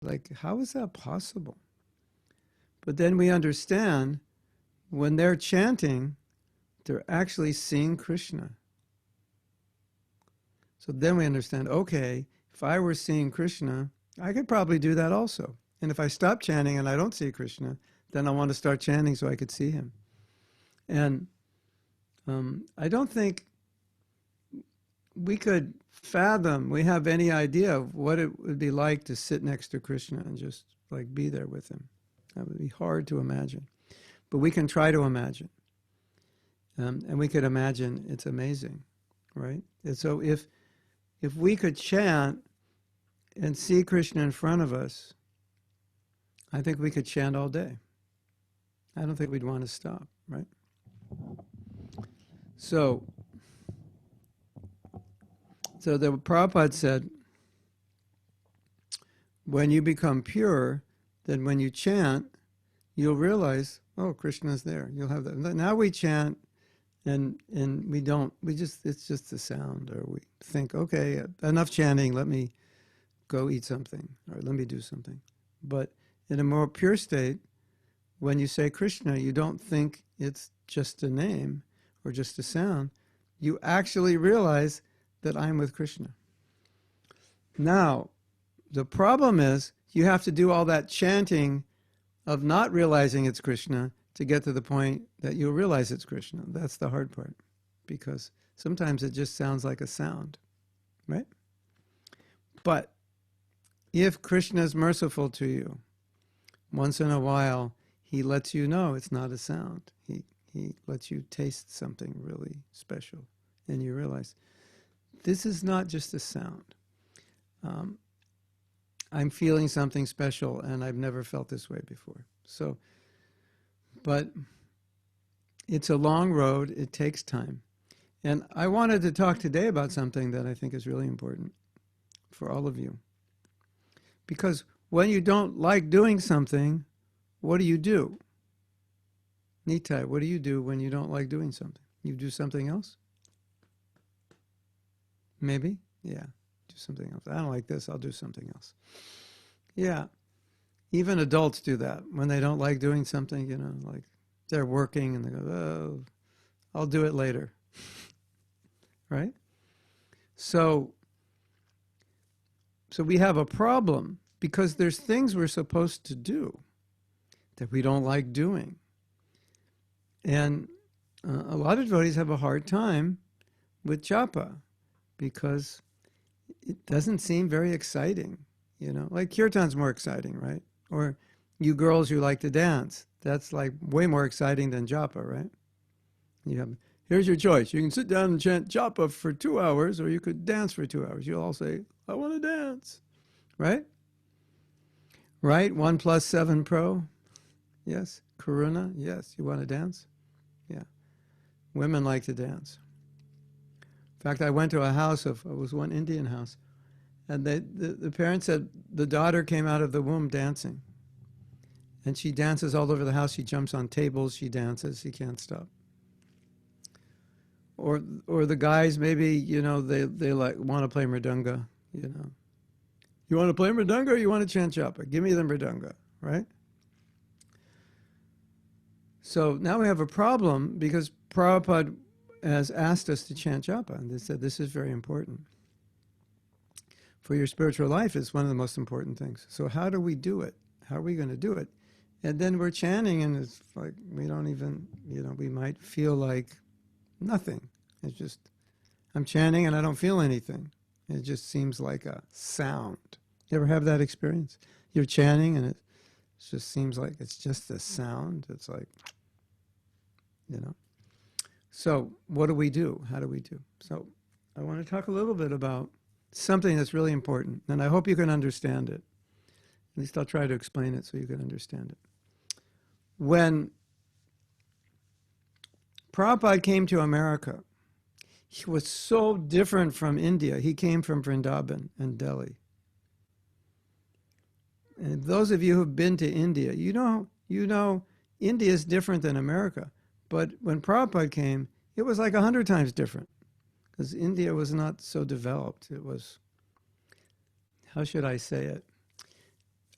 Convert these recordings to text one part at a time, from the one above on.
Like, how is that possible? But then we understand when they're chanting, they're actually seeing Krishna. So then we understand, okay, if I were seeing Krishna, I could probably do that also. And if I stop chanting and I don't see Krishna, then I want to start chanting so I could see him. And I don't think we could fathom, we have any idea of what it would be like to sit next to Krishna and just like be there with him. That would be hard to imagine. But we can try to imagine. And we could imagine it's amazing, right? And so if we could chant and see Krishna in front of us, I think we could chant all day. I don't think we'd want to stop, right? So the Prabhupada said, when you become pure, then when you chant, you'll realize, oh, Krishna's there. You'll have that. Now we chant, and it's just the sound, or we think, okay, enough chanting, let me go eat something, or let me do something. But in a more pure state, when you say Krishna, you don't think it's just a name or just a sound. You actually realize that I'm with Krishna. Now, the problem is you have to do all that chanting of not realizing it's Krishna to get to the point that you'll realize it's Krishna. That's the hard part, because sometimes it just sounds like a sound, right? But if Krishna is merciful to you, once in a while, he lets you know it's not a sound. He lets you taste something really special, and you realize, this is not just a sound. I'm feeling something special, and I've never felt this way before. So, but it's a long road. It takes time. And I wanted to talk today about something that I think is really important for all of you. Because when you don't like doing something, what do you do? Nitai, what do you do when you don't like doing something? You do something else? Maybe? Yeah, do something else. I don't like this, I'll do something else. Yeah, even adults do that. When they don't like doing something, you know, like they're working and they go, oh, I'll do it later. Right? So we have a problem because there's things we're supposed to do that we don't like doing. And a lot of devotees have a hard time with japa because it doesn't seem very exciting, you know. Like kirtan's more exciting, right? Or you girls who like to dance, that's like way more exciting than japa, right? Here's your choice. You can sit down and chant japa for 2 hours, or you could dance for 2 hours. You'll all say, I want to dance, right? Right? 1 + 7 pro? Yes. Karuna? Yes. You want to dance? Yeah. Women like to dance. In fact, I went to a house it was one Indian house, and the parents said the daughter came out of the womb dancing. And she dances all over the house. She jumps on tables. She dances. She can't stop. Or the guys, maybe, you know, they like want to play mridanga, you know. You want to play mridanga or you want to chant japa? Give me the mridanga, right? So now we have a problem because Prabhupada has asked us to chant japa, and they said this is very important. For your spiritual life, it's one of the most important things. So how do we do it? How are we going to do it? And then we're chanting, and it's like we don't even, you know, we might feel like nothing. It's just, I'm chanting and I don't feel anything. It just seems like a sound. You ever have that experience? You're chanting and it just seems like it's just a sound. It's like, you know. So what do we do? How do we do? So I want to talk a little bit about something that's really important, and I hope you can understand it. At least I'll try to explain it so you can understand it. When Prabhupada came to America, he was so different from India. He came from Vrindavan and Delhi. And those of you who've been to India, you know India is different than America. But when Prabhupada came, it was like 100 times different. Because India was not so developed. It was, how should I say it?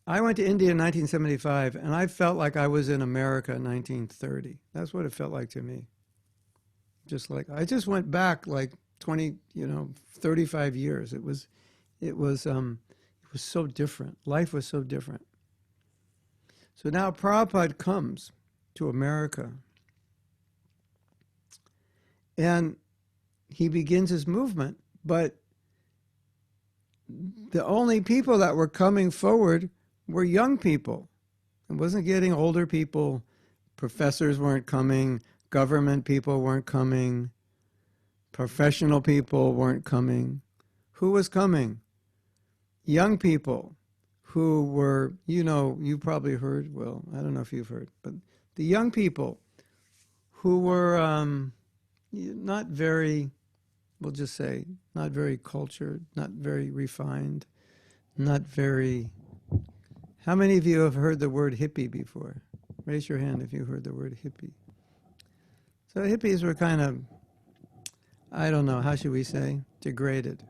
I went to India in 1975, and I felt like I was in America in 1930. That's what it felt like to me. Just like I just went back like 20, 35 years. It was so different. Life was so different. So now Prabhupada comes to America, and he begins his movement, but the only people that were coming forward were young people. It wasn't getting older people. Professors weren't coming. Government people weren't coming. Professional people weren't coming. Who was coming? Young people who were, you probably heard, well, I don't know if you've heard, but the young people who were not very, we'll just say, not very cultured, not very refined, not very... How many of you have heard the word hippie before? Raise your hand if you heard the word hippie. So hippies were kind of, I don't know, how should we say, degraded.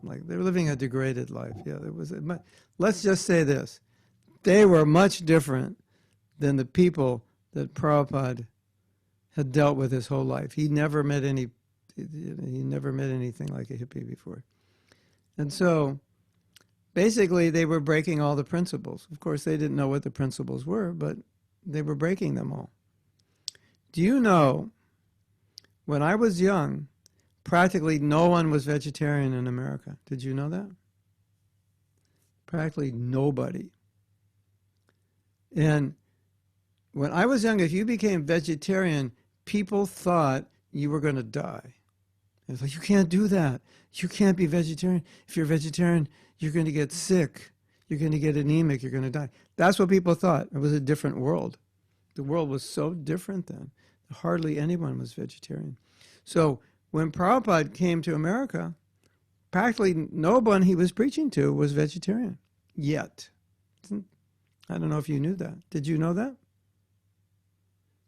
Like they were living a degraded life. Yeah, let's just say this. They were much different than the people that Prabhupada had dealt with his whole life. He never met anything like a hippie before. And so basically they were breaking all the principles. Of course, they didn't know what the principles were, but they were breaking them all. Do you know, when I was young, practically no one was vegetarian in America. Did you know that? Practically nobody. And when I was young, if you became vegetarian, people thought you were going to die. It's like, you can't do that. You can't be vegetarian. If you're vegetarian, you're going to get sick. You're going to get anemic. You're going to die. That's what people thought. It was a different world. The world was so different then. Hardly anyone was vegetarian. So when Prabhupada came to America, practically no one he was preaching to was vegetarian yet. I don't know if you knew that. Did you know that?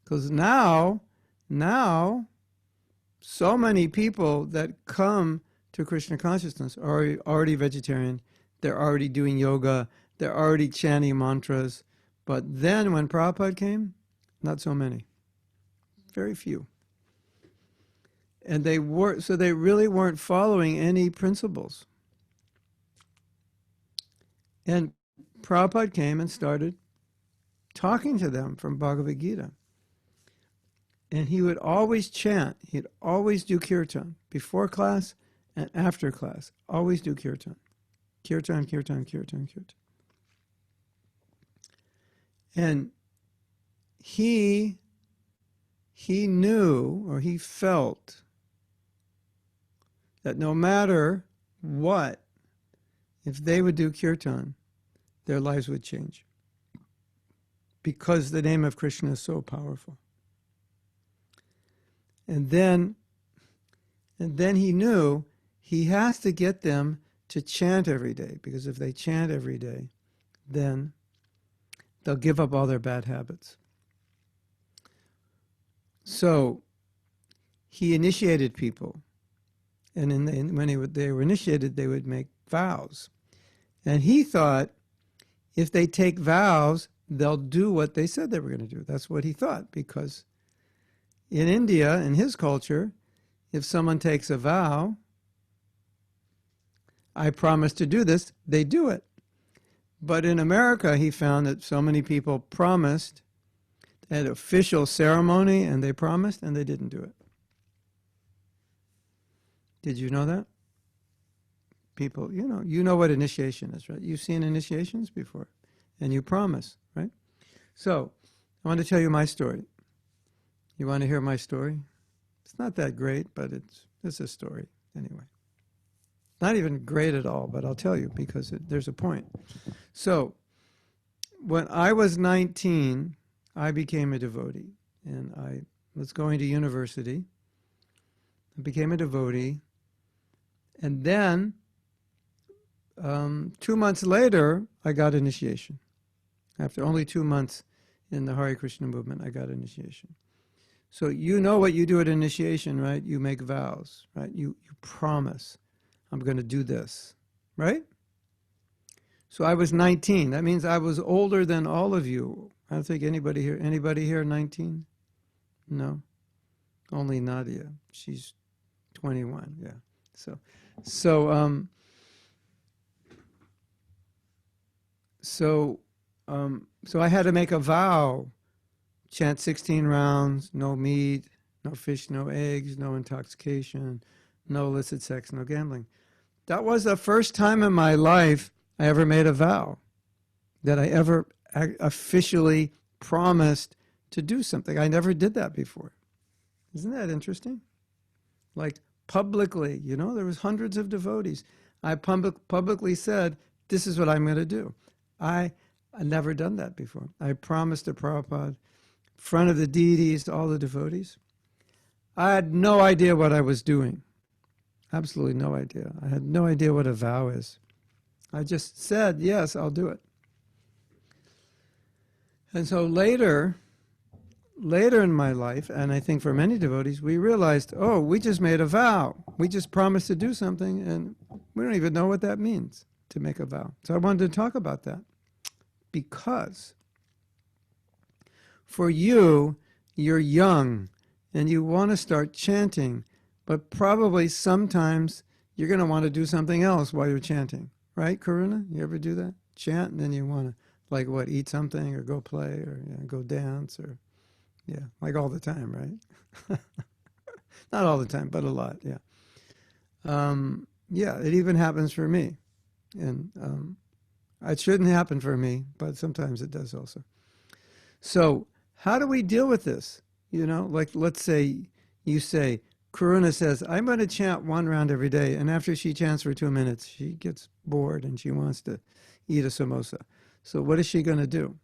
Because now, so many people that come to Krishna consciousness are already vegetarian. They're already doing yoga. They're already chanting mantras. But then when Prabhupada came, not so many. Very few. And they really weren't following any principles. And Prabhupada came and started talking to them from Bhagavad Gita. And he would always chant. He'd always do kirtan before class and after class. Always do kirtan. Kirtan, kirtan, kirtan, kirtan. And he knew, or he felt, that no matter what, if they would do kirtan, their lives would change. Because the name of Krishna is so powerful. And then he knew he has to get them to chant every day, because if they chant every day, then they'll give up all their bad habits. So he initiated people. And when they were initiated, they would make vows. And he thought, if they take vows, they'll do what they said they were going to do. That's what he thought, because in India, in his culture, if someone takes a vow, I promise to do this, they do it. But in America, he found that so many people promised, they had official ceremony, and they promised, and they didn't do it. Did you know that? People, you know what initiation is, right? You've seen initiations before, and you promise, right? So, I want to tell you my story. You want to hear my story? It's not that great, but it's a story anyway. Not even great at all, but I'll tell you because there's a point. So, when I was 19, I became a devotee, and I was going to university. I became a devotee, and then 2 months later, I got initiation. After only 2 months in the Hare Krishna movement, I got initiation. So you know what you do at initiation, right? You make vows, right? You promise, I'm going to do this, right? So I was 19. That means I was older than all of you. I don't think anybody here 19? No. Only Nadia. She's 21. Yeah. So so so I had to make a vow. Chant 16 rounds, no meat, no fish, no eggs, no intoxication, no illicit sex, no gambling. That was the first time in my life I ever made a vow, that I ever officially promised to do something. I never did that before. Isn't that interesting? Like publicly, you know, there was hundreds of devotees. I publicly said, this is what I'm going to do. I never done that before. I promised to Prabhupada, in front of the deities, all the devotees. I had no idea what I was doing. Absolutely no idea. I had no idea what a vow is. I just said, yes, I'll do it. And so later in my life, and I think for many devotees, we realized, oh, we just made a vow. We just promised to do something, and we don't even know what that means, to make a vow. So I wanted to talk about that. Because for you, you're young, and you want to start chanting, but probably sometimes you're going to want to do something else while you're chanting. Right, Karuna? You ever do that? Chant, and then you want to, like what, eat something, or go play, or go dance, or, yeah, like all the time, right? Not all the time, but a lot, yeah. Yeah, it even happens for me. And it shouldn't happen for me, but sometimes it does also. So how do we deal with this? You know, like let's say you say, Karuna says, I'm going to chant one round every day, and after she chants for 2 minutes, she gets bored and she wants to eat a samosa. So what is she going to do?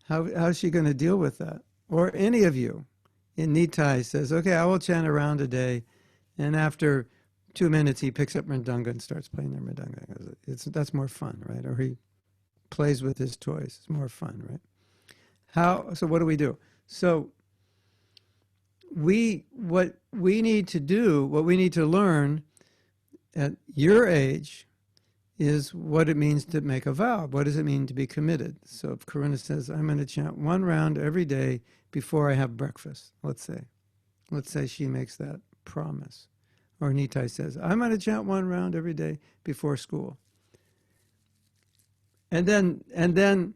How is she going to deal with that? Or any of you in Nitai says, okay, I will chant a round a day, and after 2 minutes he picks up mridanga and starts playing the mridanga. That's more fun, right? Or he plays with his toys. It's more fun, right? So what do we do? So what we need to do, what we need to learn at your age is what it means to make a vow. What does it mean to be committed? So if Karuna says, I'm going to chant one round every day before I have breakfast, let's say she makes that promise. Or Nitai says, I'm going to chant one round every day before school. And then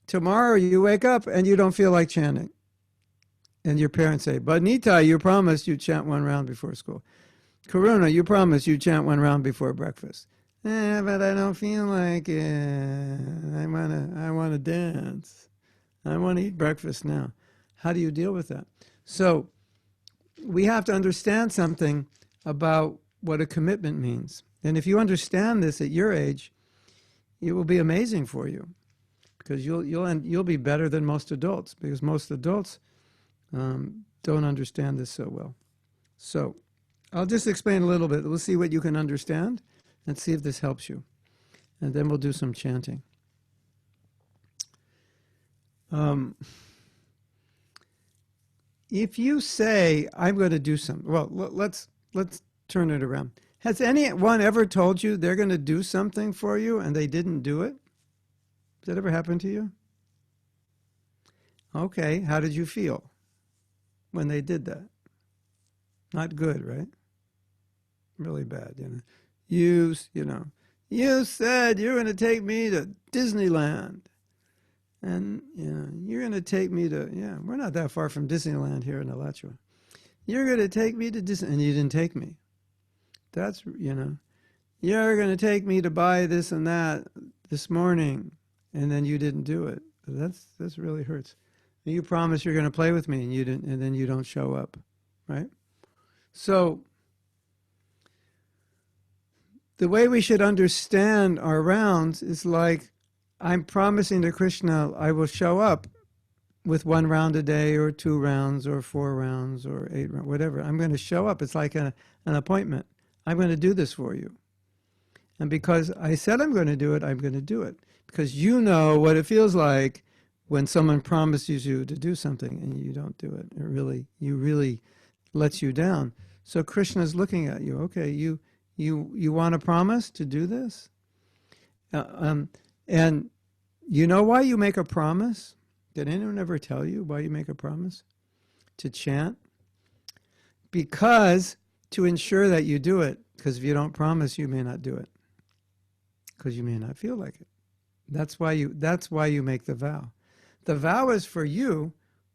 tomorrow you wake up and you don't feel like chanting. And your parents say, but Nitai, you promised you'd chant one round before school. Karuna, you promised you'd chant one round before breakfast. But I don't feel like it. I want to dance. I want to eat breakfast now. How do you deal with that? So we have to understand something about what a commitment means. And if you understand this at your age, it will be amazing for you, because you'll be better than most adults, because most adults don't understand this so well. So I'll just explain a little bit. We'll see what you can understand and see if this helps you. And then we'll do some chanting. If you say, I'm going to do something, well, let's turn it around. Has anyone ever told you they're going to do something for you and they didn't do it? Has that ever happened to you? Okay, how did you feel when they did that? Not good, right? Really bad, you know. You said you're going to take me to Disneyland. And, you're going to take me to, we're not that far from Disneyland here in Alachua. You're going to take me to Disney, and you didn't take me. That's, you're going to take me to buy this and that this morning, and then you didn't do it. That's really hurts. You promised you're going to play with me, and you didn't, and then you don't show up, right? So the way we should understand our rounds is like, I'm promising to Krishna I will show up with 1 round a day, or 2 rounds, or 4 rounds, or 8 rounds, whatever. I'm going to show up. It's like an appointment. I'm going to do this for you. And because I said I'm going to do it, I'm going to do it. Because you know what it feels like when someone promises you to do something and you don't do it. It really lets you down. So Krishna's looking at you. Okay, you want a promise to do this? And you know why you make a promise? Did anyone ever tell you why you make a promise to chant? Because to ensure that you do it, because if you don't promise, you may not do it, because you may not feel like it. That's why you make the vow. The vow is for you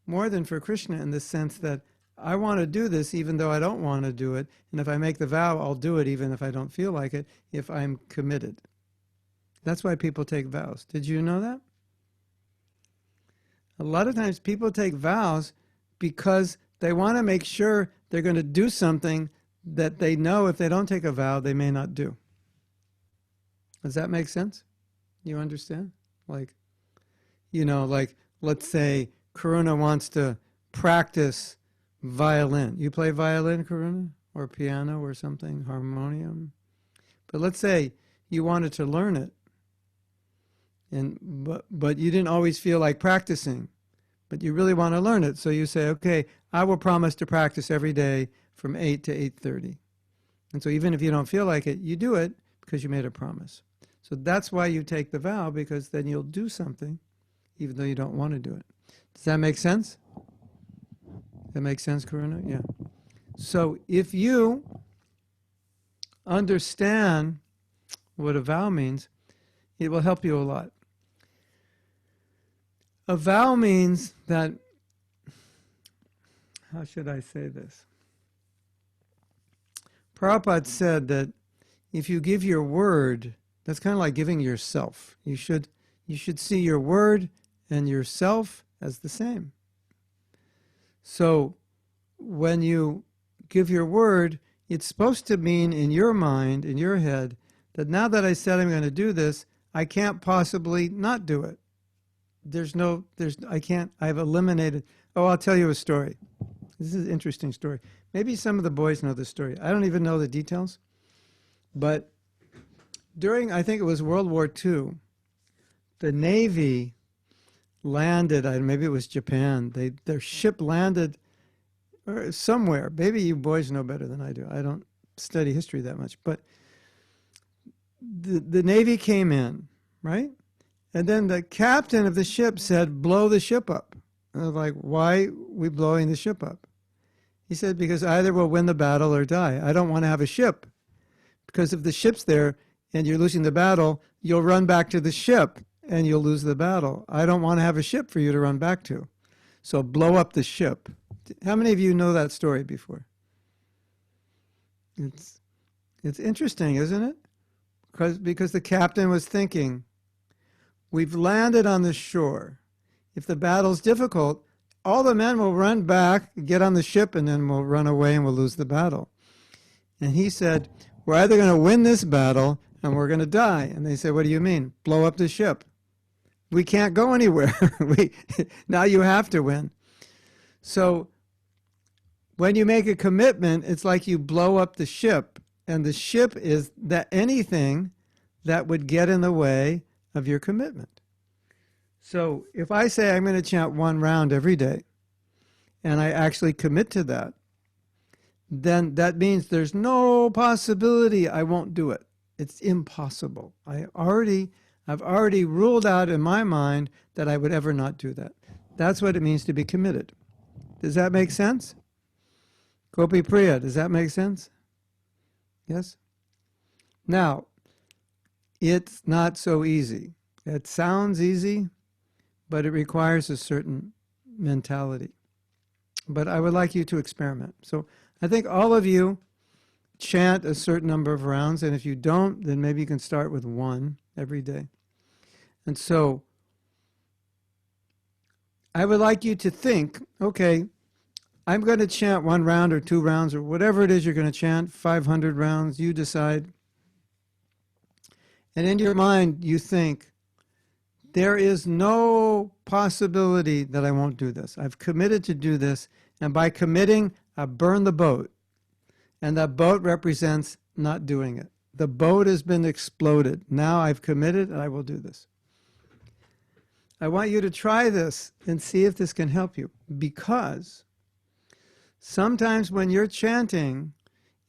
more than for Krishna, in the sense that I want to do this even though I don't want to do it, and if I make the vow, I'll do it even if I don't feel like it, if I'm committed. That's why people take vows. Did you know that? A lot of times people take vows because they want to make sure they're going to do something that they know if they don't take a vow, they may not do. Does that make sense? You understand? Like, like, let's say Karuna wants to practice violin. You play violin, Karuna? Or piano or something, harmonium? But let's say you wanted to learn it, but you didn't always feel like practicing, but you really want to learn it. So you say, okay, I will promise to practice every day from 8 to 8:30. And so even if you don't feel like it, you do it because you made a promise. So that's why you take the vow, because then you'll do something even though you don't want to do it. Does that make sense? That makes sense, Karuna? Yeah. So if you understand what a vow means, it will help you a lot. A vow means that, how should I say this? Prabhupada said that if you give your word, that's kind of like giving yourself. You should see your word and yourself as the same. So when you give your word, it's supposed to mean in your mind, in your head, that now that I said I'm going to do this, I can't possibly not do it. I've eliminated. Oh, I'll tell you a story. This is an interesting story. Maybe some of the boys know this story. I don't even know the details. But during, I think it was World War II, the Navy landed, maybe it was Japan, their ship landed somewhere. Maybe you boys know better than I do. I don't study history that much. But the Navy came in, right? And then the captain of the ship said, blow the ship up. And I was like, why are we blowing the ship up? He said, because either we'll win the battle or die. I don't want to have a ship. Because if the ship's there and you're losing the battle, you'll run back to the ship and you'll lose the battle. I don't want to have a ship for you to run back to. So blow up the ship. How many of you know that story before? It's interesting, isn't it? Because the captain was thinking, we've landed on the shore. If the battle's difficult, all the men will run back, get on the ship, and then we'll run away and we'll lose the battle. And he said, we're either going to win this battle and we're going to die. And they said, what do you mean? Blow up the ship. We can't go anywhere. Now you have to win. So when you make a commitment, it's like you blow up the ship. And the ship is that anything that would get in the way of your commitment. So if I say I'm going to chant one round every day, and I actually commit to that, then that means there's no possibility I won't do it. It's impossible. I've already ruled out in my mind that I would ever not do that. That's what it means to be committed. Does that make sense? Gopi Priya, does that make sense? Yes? Now, it's not so easy. It sounds easy, but it requires a certain mentality. But I would like you to experiment. So I think all of you chant a certain number of rounds, and if you don't, then maybe you can start with one every day. And so I would like you to think, okay, I'm going to chant one round or 2 rounds or whatever it is you're going to chant, 500 rounds, you decide. And in your mind, you think, there is no possibility that I won't do this. I've committed to do this, and by committing, I burn the boat. And that boat represents not doing it. The boat has been exploded. Now I've committed, and I will do this. I want you to try this and see if this can help you, because sometimes when you're chanting,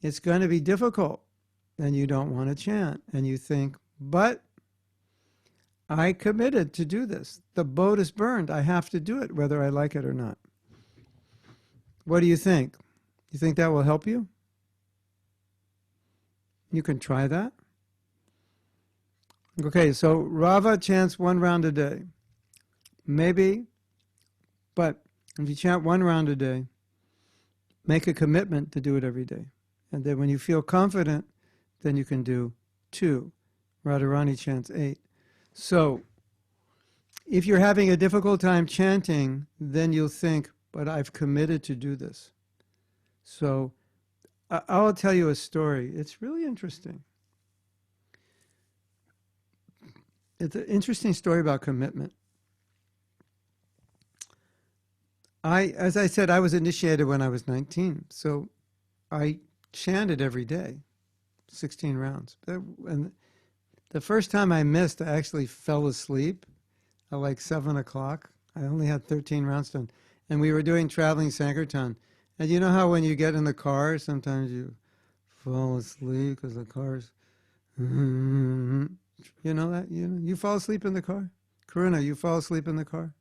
it's going to be difficult, and you don't want to chant, and you think, but I committed to do this. The boat is burned. I have to do it, whether I like it or not. What do you think? You think that will help you? You can try that. Okay, so Rava chants 1 round a day. Maybe, but if you chant 1 round a day, make a commitment to do it every day. And then when you feel confident, then you can do 2. Radharani chants 8. So if you're having a difficult time chanting, then you'll think, but I've committed to do this. So I'll tell you a story. It's really interesting. It's an interesting story about commitment. As I said, I was initiated when I was 19. So I chanted every day, 16 rounds. And the first time I missed, I actually fell asleep at like 7 o'clock. I only had 13 rounds done. And we were doing traveling Sankirtan. And you know how when you get in the car, sometimes you fall asleep because the car's... You know that? You fall asleep in the car? Karuna, you fall asleep in the car?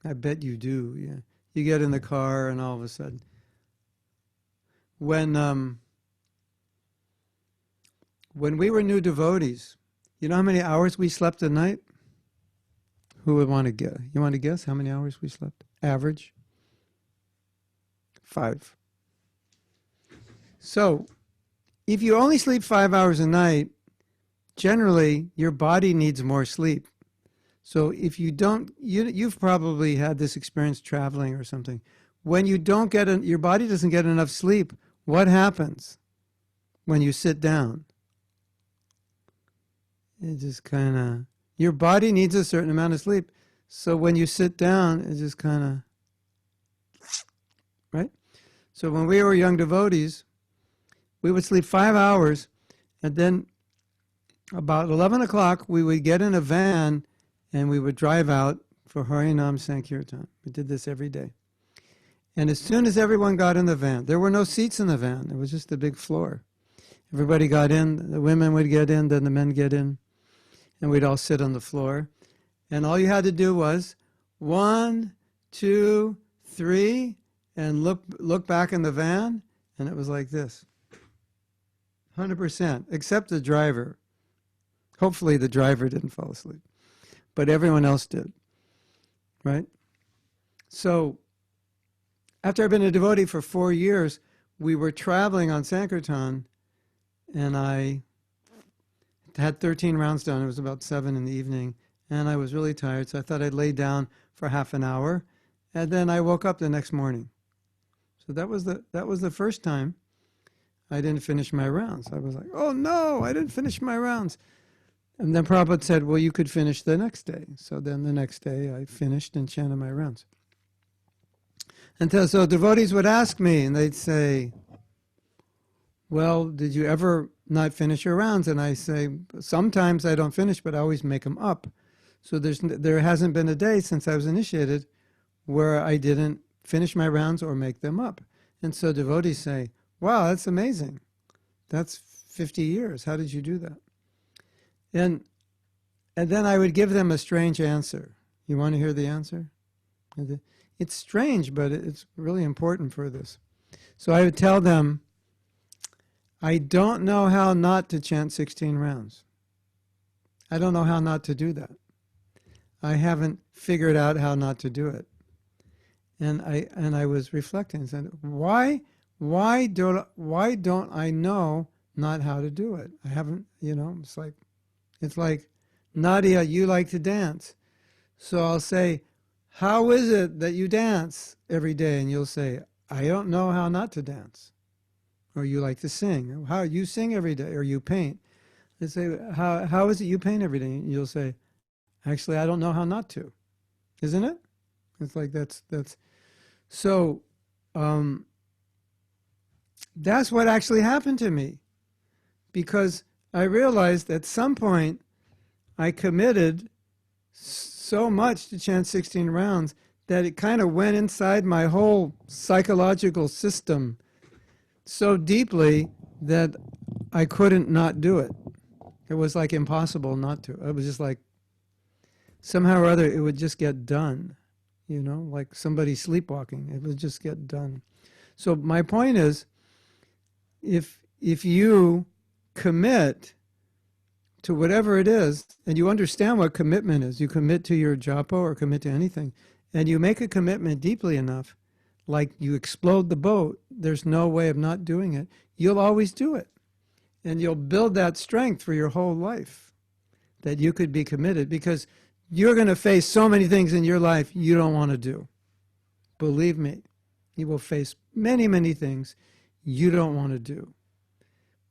I bet you do, yeah. You get in the car and all of a sudden... When we were new devotees, you know how many hours we slept a night? Who would want to guess? You want to guess how many hours we slept? Average? 5. So, if you only sleep 5 hours a night, generally your body needs more sleep. So if you don't, you've probably had this experience traveling or something. When you don't get, your body doesn't get enough sleep, what happens when you sit down? It just kind of, your body needs a certain amount of sleep. So when you sit down, it just kind of, right? So when we were young devotees, we would sleep 5 hours, and then about 11 o'clock, we would get in a van and we would drive out for Harinam Sankirtan. We did this every day. And as soon as everyone got in the van, there were no seats in the van. It was just a big floor. Everybody got in, the women would get in, then the men get in, and we'd all sit on the floor. And all you had to do was 1, 2, 3, and look back in the van, and it was like this. 100%, except the driver. Hopefully the driver didn't fall asleep, but everyone else did, right? So after I'd been a devotee for 4 years, we were traveling on Sankirtan, and I had 13 rounds done. It was about 7 in the evening, and I was really tired, so I thought I'd lay down for half an hour, and then I woke up the next morning. So that was the first time I didn't finish my rounds. I was like, oh no, I didn't finish my rounds. And then Prabhupada said, well, you could finish the next day. So then the next day I finished and chanted my rounds. And so devotees would ask me, and they'd say, well, did you ever not finish your rounds? And I say, sometimes I don't finish, but I always make them up. So there hasn't been a day since I was initiated where I didn't finish my rounds or make them up. And so devotees say, wow, that's amazing. That's 50 years. How did you do that? And then I would give them a strange answer. You want to hear the answer? It's strange, but it's really important for this. So I would tell them, I don't know how not to chant 16 rounds. I don't know how not to do that. I haven't figured out how not to do it. And I was reflecting and said, why don't I know not how to do it? I haven't, it's like, Nadia, you like to dance. So I'll say, how is it that you dance every day? And you'll say, I don't know how not to dance. Or you like to sing. How you sing every day, or you paint. They say, how is it you paint every day? And you'll say, actually, I don't know how not to. Isn't it? It's like that's so that's what actually happened to me, because I realized at some point I committed so much to chant 16 rounds that it kind of went inside my whole psychological system so deeply that I couldn't not do it. It was like impossible not to. It was just like somehow or other it would just get done, like somebody sleepwalking. It would just get done. So my point is, if you commit to whatever it is, and you understand what commitment is, you commit to your japa or commit to anything, and you make a commitment deeply enough, like you explode the boat, there's no way of not doing it, you'll always do it. And you'll build that strength for your whole life, that you could be committed, because you're going to face so many things in your life you don't want to do. Believe me, you will face many, many things you don't want to do.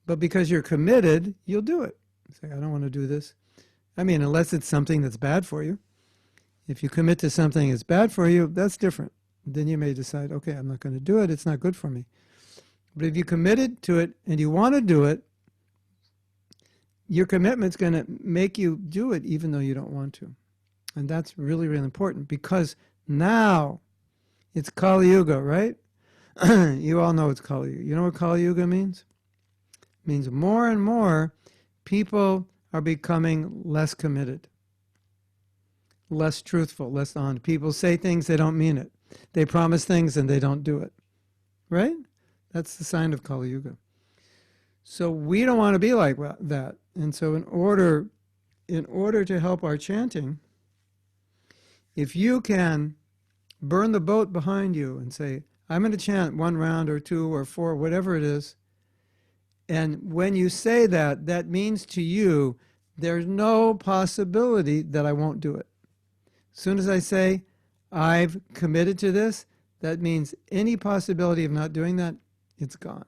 But because you're committed, you'll do it. Say, I don't want to do this. I mean, unless it's something that's bad for you. If you commit to something that's bad for you, that's different. Then you may decide, okay, I'm not going to do it. It's not good for me. But if you committed to it and you want to do it, your commitment's going to make you do it even though you don't want to. And that's really, really important, because now it's Kali Yuga, right? You all know it's Kali Yuga. You know what Kali Yuga means? It means more and more people are becoming less committed, less truthful, less honest. People say things, they don't mean it. They promise things and they don't do it. Right? That's the sign of Kali Yuga. So we don't want to be like that. And so in order to help our chanting, if you can burn the boat behind you and say, I'm going to chant 1 round or 2 or 4, whatever it is, and when you say that, that means to you, there's no possibility that I won't do it. As soon as I say, I've committed to this, that means any possibility of not doing that, it's gone.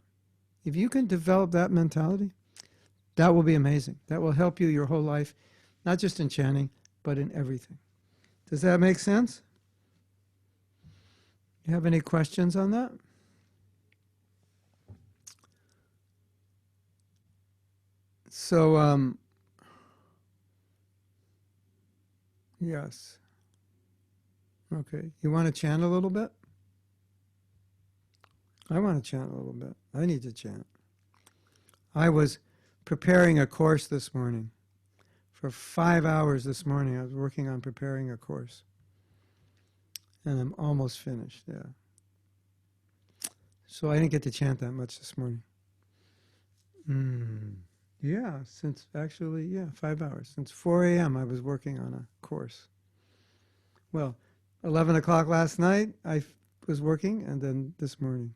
If you can develop that mentality, that will be amazing. That will help you your whole life, not just in chanting, but in everything. Does that make sense? You have any questions on that? So, yes. Okay. You want to chant a little bit? I want to chant a little bit. I need to chant. I was preparing a course this morning. For 5 hours this morning, I was working on preparing a course. And I'm almost finished, yeah. So I didn't get to chant that much this morning. Yeah, 5 hours. Since 4 a.m. I was working on a course. Well, 11 o'clock last night I was working, and then this morning.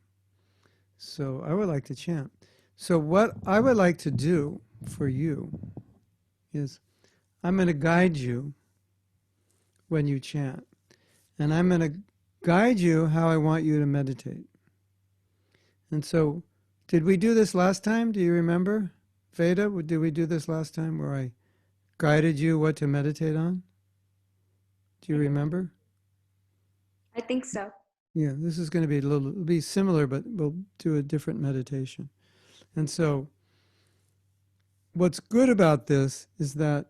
So I would like to chant. So what I would like to do for you is I'm going to guide you when you chant. And I'm going to guide you how I want you to meditate. And so, did we do this last time? Do you remember? Veda, did we do this last time where I guided you what to meditate on? Do you remember? I think so. Yeah, this is going to be it'll be similar, but we'll do a different meditation. And so, what's good about this is that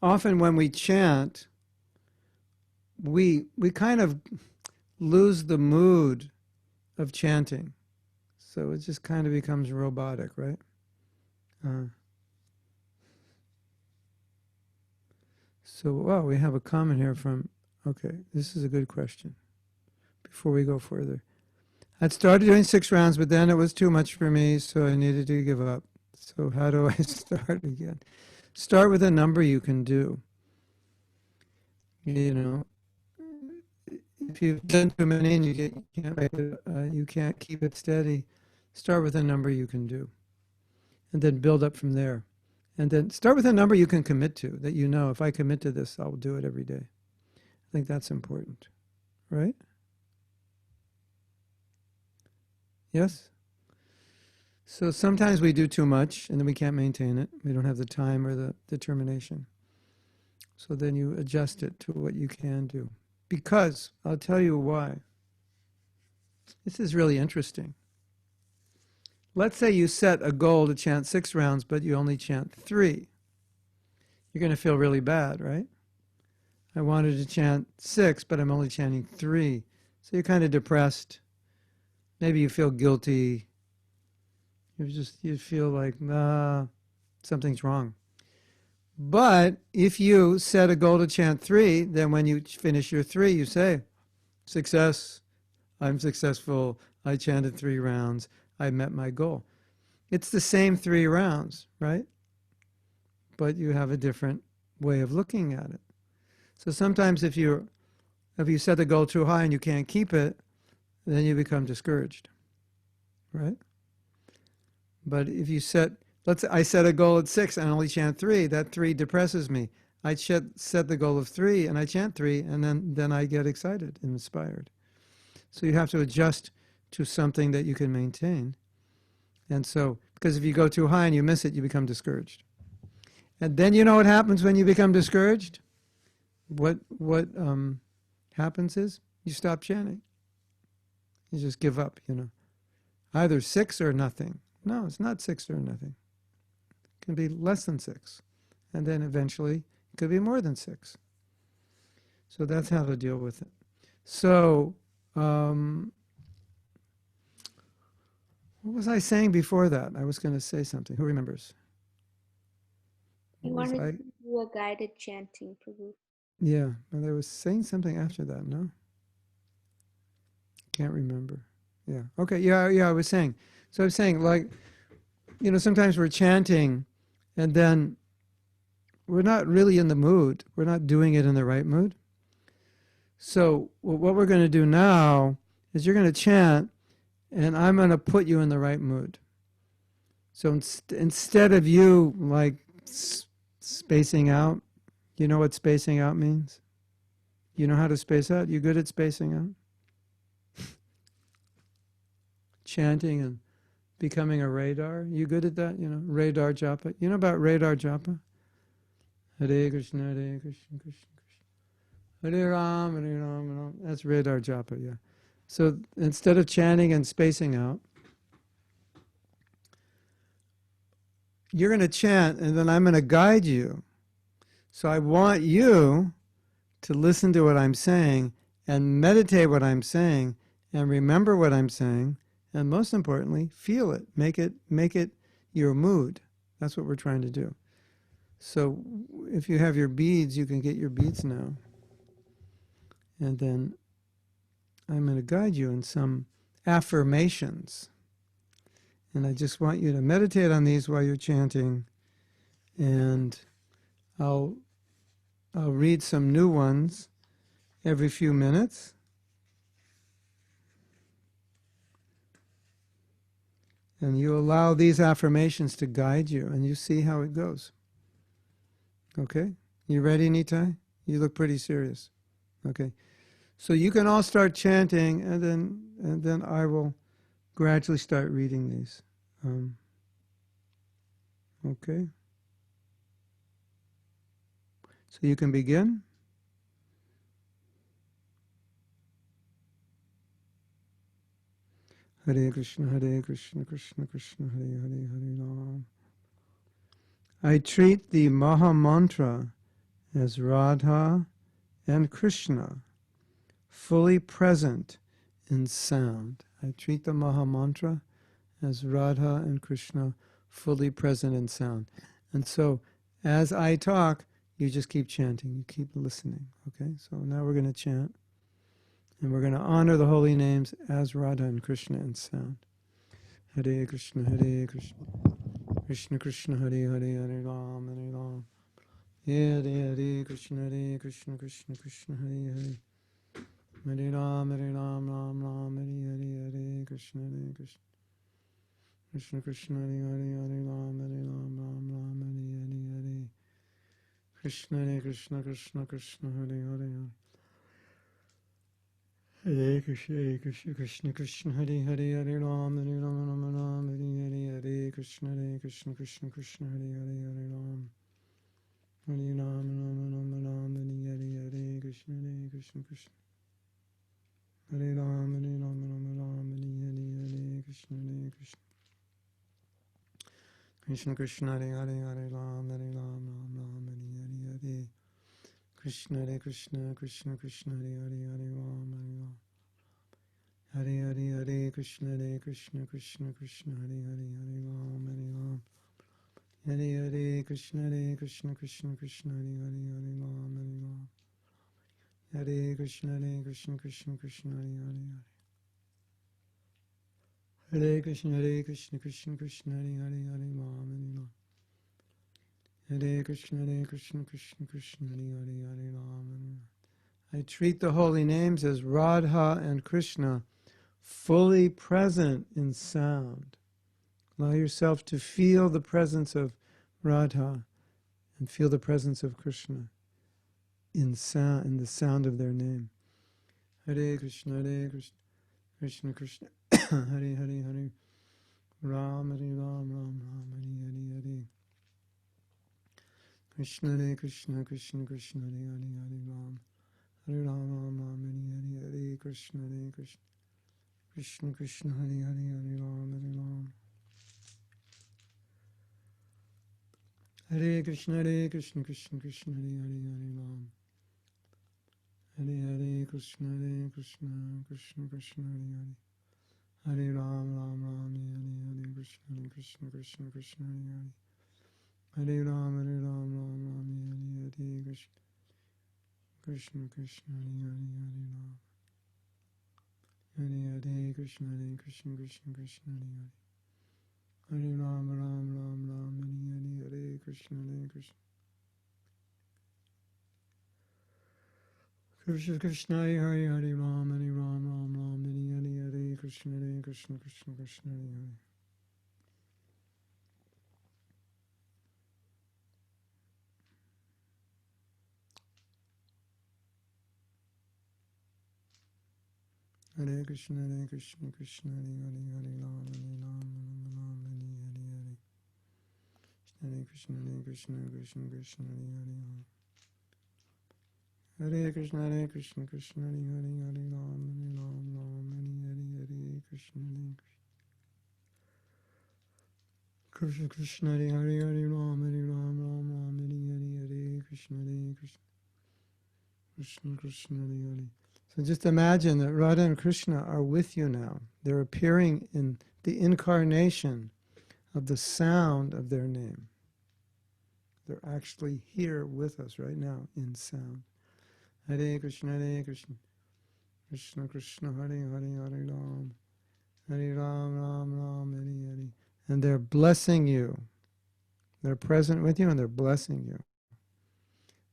often when we chant, we kind of lose the mood of chanting. So it just kind of becomes robotic, right? We have a comment here from, okay, this is a good question. Before we go further. I'd started doing 6 rounds, but then it was too much for me, so I needed to give up. So how do I start again? Start with a number you can do. If you've done too many and you can't keep it steady, start with a number you can do, and then build up from there. And then start with a number you can commit to, that you know, if I commit to this, I'll do it every day. I think that's important, right? Yes? So sometimes we do too much, and then we can't maintain it. We don't have the time or the determination. So then you adjust it to what you can do. Because, I'll tell you why. This is really interesting. Let's say you set a goal to chant 6 rounds, but you only chant 3. You're going to feel really bad, right? I wanted to chant 6, but I'm only chanting 3. So you're kind of depressed. Maybe you feel guilty. You feel like, something's wrong. But if you set a goal to chant 3, then when you finish your 3, you say, success, I'm successful, I chanted 3 rounds, I met my goal. It's the same 3 rounds, right? But you have a different way of looking at it. So sometimes if you set the goal too high and you can't keep it, then you become discouraged, right? But if you I set a goal at 6 and I only chant 3, that 3 depresses me. I set the goal of 3 and I chant 3, and then I get excited and inspired. So you have to adjust to something that you can maintain. And so, because if you go too high and you miss it, you become discouraged. And then you know what happens when you become discouraged? What happens is you stop chanting. You just give up, Either 6 or nothing. No, it's not 6 or nothing. It can be less than 6. And then eventually it could be more than 6. So that's how to deal with it. So, what was I saying before that? I was going to say something. Who remembers? You wanted to do a guided chanting, Prabhu. Yeah, but I was saying something after that, no? Can't remember. Yeah. Okay, yeah, I was saying. So I was saying, sometimes we're chanting and then we're not really in the mood. We're not doing it in the right mood. So what we're going to do now is you're going to chant and I'm going to put you in the right mood. So instead of you spacing out, you know what spacing out means? You know how to space out? You good at spacing out? Chanting and becoming a radar. You good at that? Radar Japa. You know about radar Japa? Hare Krishna, Hare Krishna, Krishna Krishna. Hare Ram, Hare Ram, Hare Ram. That's radar Japa, yeah. So instead of chanting and spacing out, you're going to chant and then I'm going to guide you. So I want you to listen to what I'm saying and meditate what I'm saying and remember what I'm saying, and most importantly, feel it. Make it your mood. That's what we're trying to do. So if you have your beads, you can get your beads now. And then I'm going to guide you in some affirmations. And I just want you to meditate on these while you're chanting. And I'll read some new ones every few minutes. And you allow these affirmations to guide you, and you see how it goes. Okay? You ready, Nitai? You look pretty serious. Okay. So you can all start chanting, and then I will gradually start reading these. Okay? So you can begin. Hare Krishna, Krishna Krishna, Hare Hare, Hare Ram. I treat the Maha Mantra as Radha and Krishna, fully present in sound. I treat the Maha Mantra as Radha and Krishna, fully present in sound. And so, as I talk, you just keep chanting, you keep listening. Okay? So now we're going to chant. And we're going to honor the holy names as Radha and Krishna in sound. Hare Krishna, Hare Krishna. Krishna Krishna, Hare Hare, Hare Ram, Hare Ram. Hare Hare Krishna, Krishna Krishna, Hare Hare. Hare Ram, Ram Ram, Hare Hare, Hare Krishna, Krishna. Krishna Krishna, Hare Hare, Hare Ram, Ram Ram, Hare Hare. Krishna Krishna, Krishna Krishna, Hare Hare. Hare Krishna, Krishna Krishna, Hare Hare, Hare Ram, Ram, Hare Hare, Hare Krishna, Krishna Krishna, Hare Hare, Hare Ram, Hare Ram, Ram, Hare Hare, Hare Krishna, Krishna Krishna, Hare Ram, Ram, Hare Hare, Hare Krishna, Krishna Krishna, Hare Hare, Hare Ram, Ram, Hare Hare, Krishna Krishna, Krishna Krishna, Hare Hare, Hare Ram, Hare Hare, Hare Krishna Krishna Krishna, Hare Hare, Hare Ram, Hare Hare Krishna Krishna Krishna Hare Hare Hare Ram. Hare Krishna Krishna Krishna Hare Hare. Hare Krishna Krishna Krishna Hare Hare Hare Ram. Hare Krishna Krishna Hare Hare Hare Ram. I treat the holy names as Radha and Krishna, fully present in sound. Allow yourself to feel the presence of Radha and feel the presence of Krishna in sound, in the sound of their name. Hare Krishna Krishna Krishna Hare Hare Hare Ram Ram Hare Hare Hare. Krishna Krishna Krishna Hare Hare Hare Ram. Hare Ram Hare Hare Hare Krishna Krishna Hare Hare Hare Ram. Hare Krishna Krishna Hare Hare Hare Ram. Hare Krishna Krishna Hare Hare. Hare Ram Hare Hare Krishna Krishna Hare Hare. Hare Ram Hare Hare Krishna Hare Hare Ram. Hare Hare Krishna Krishna Hare Hare. Hare Ram Hare Hare Krishna Krishna Hare Hare. Hare Ram Hare Hare Krishna Krishna Hare Hare. Hare Krishna Krishna Hare Hare. Hare Ram Hare Hare. Hare Krishna Krishna Hare Hare. Hare Krishna Krishna Hare Hare. Hare Ram Hare Hare Krishna Krishna Hare Hare. Hare Ram Hare Hare Krishna Krishna Hare Hare. So just imagine that Radha and Krishna are with you now. They're appearing in the incarnation of the sound of their name. They're actually here with us right now in sound. Hare Krishna Krishna Krishna Hare Hare. Hare Ram Ram Hare Hare. And they're blessing you. They're present with you and they're blessing you.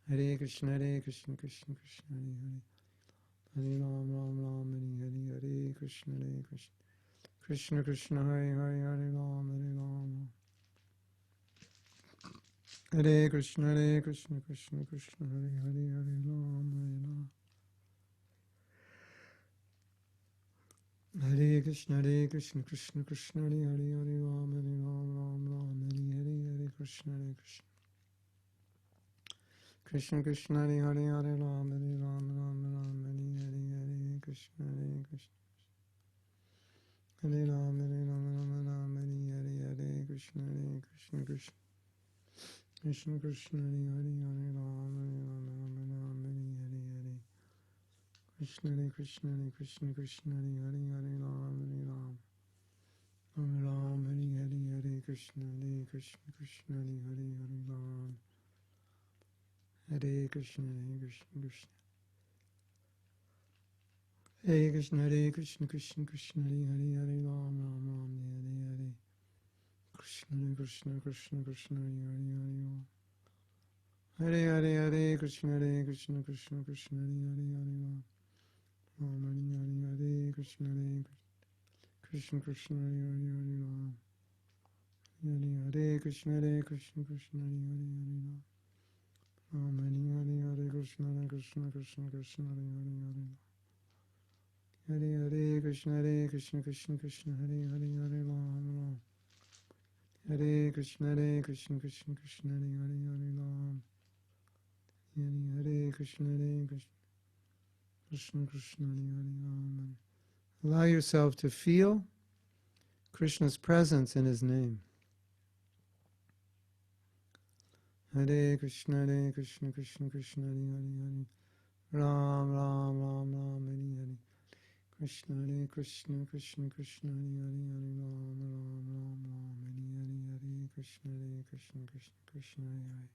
Hare Krishna Krishna Hare Hare. Hare Ram Hare Hare Krishna Krishna Hare Hare. Hare Ram Hare Krishna Krishna Hare Hare. Hare Ram Hare Krishna Krishna Hare Hare. Hare Ram Hare Hare Krishna Krishna Hare Hare. Hare Ram Hare Hare Krishna Hare Ram Hare Hare Krishna Krishna Hare Hare. Hare Ram Hare Hare Krishna Krishna Hare Hare. Hare Ram Hare Hare Krishna Krishna Hare Hare. Hare Ram Hare Krishna Hare Krishna Hare Krishna Hare Hare. Hare Ram Hare Hare Krishna Krishna Hare Hare. Hare Hare Krishna Krishna Hare Hare. Hare Ram Hare Hare Krishna Krishna Hare Hare. Hare Hare Krishna Hare Hare Hare Ram Hare Hare Krishna Krishna Hare Hare. Hare Hare Krishna Krishna Hare Hare. Hare Ram Hare Krishna Krishna Hare Hare. Hare Ram Hare Krishna Krishna Hare Ram. Allow yourself to feel Krishna's presence in his name. Hare Krishna Krishna Hare Hare. Hare Ram Hare Hare Krishna Hare Krishna, Krishna Krishna Hare Hare, Hare Ram, Ram Ram Ram, Hare Hare, Hare Krishna Hare Krishna, Krishna Krishna Hare Hare.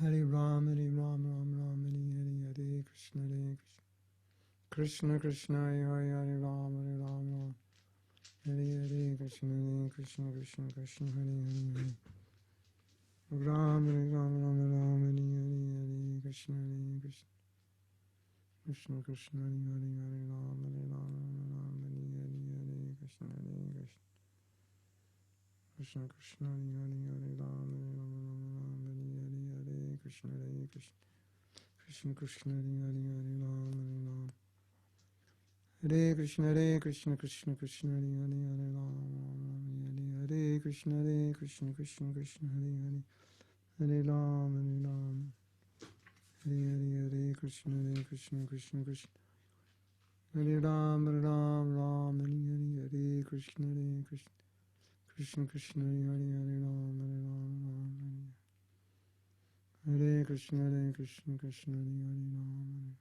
Hare Ram, Hare Ram, Ram Ram, Hare Hare, Hare Krishna Hare Krishna, Krishna Krishna Hare Hare, Hare Ram, Ram. Hare Hare Krishna, Hare Krishna, Krishna Krishna Hare Hare. Ram, Hare Ram, Ram Ram, Hare Hare, Hare Krishna, Hare Krishna. Krishna Krishna Hare Hare, Hare Ram, Ram Ram, Hare Hare, Hare Krishna, Hare Krishna. Krishna Krishna Hare Hare, Hare Ram, Ram Ram, Hare Hare, Hare Krishna, Hare Krishna. Krishna Krishna Hare Hare, Hare Ram, Ram. Hare Krishna, Krishna Krishna Hare Hare, Hare Ram, Ram, Hare Krishna, Krishna Krishna Hare Hare, Hare Ram, Hare Hare Krishna, Krishna Krishna Hare Ram, Ram, Hare Hare Krishna, Krishna Krishna Hare Hare, Hare Ram, Hare Krishna, Krishna Krishna Hare Ram.